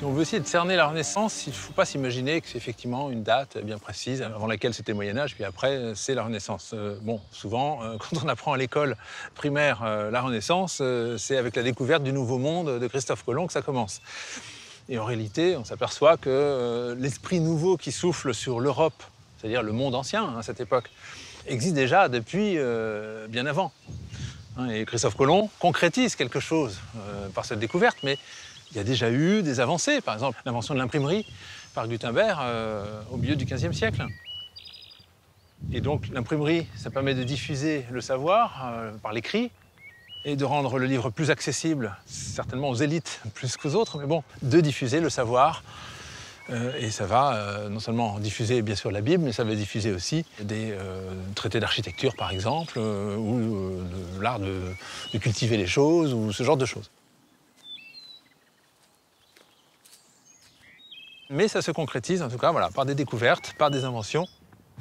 Si on veut essayer de cerner la Renaissance, il ne faut pas s'imaginer que c'est effectivement une date bien précise, avant laquelle c'était le Moyen-Âge, puis après, c'est la Renaissance. Bon, souvent, quand on apprend à l'école primaire la Renaissance, c'est avec la découverte du Nouveau Monde de Christophe Colomb que ça commence. Et en réalité, on s'aperçoit que l'esprit nouveau qui souffle sur l'Europe, c'est-à-dire le monde ancien à cette époque, existe déjà depuis bien avant. Et Christophe Colomb concrétise quelque chose par cette découverte, mais il y a déjà eu des avancées, par exemple l'invention de l'imprimerie par Gutenberg au milieu du XVe siècle. Et donc l'imprimerie, ça permet de diffuser le savoir par l'écrit et de rendre le livre plus accessible, certainement aux élites plus qu'aux autres, mais bon, de diffuser le savoir. Et ça va non seulement diffuser bien sûr la Bible, mais ça va diffuser aussi des traités d'architecture par exemple, ou l'art de cultiver les choses, ou ce genre de choses. Mais ça se concrétise en tout cas voilà, par des découvertes, par des inventions,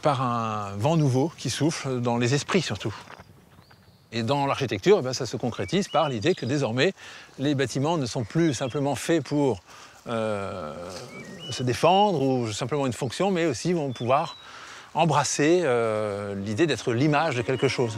par un vent nouveau qui souffle dans les esprits surtout. Et dans l'architecture, ça se concrétise par l'idée que désormais, les bâtiments ne sont plus simplement faits pour se défendre ou simplement une fonction, mais aussi vont pouvoir embrasser l'idée d'être l'image de quelque chose.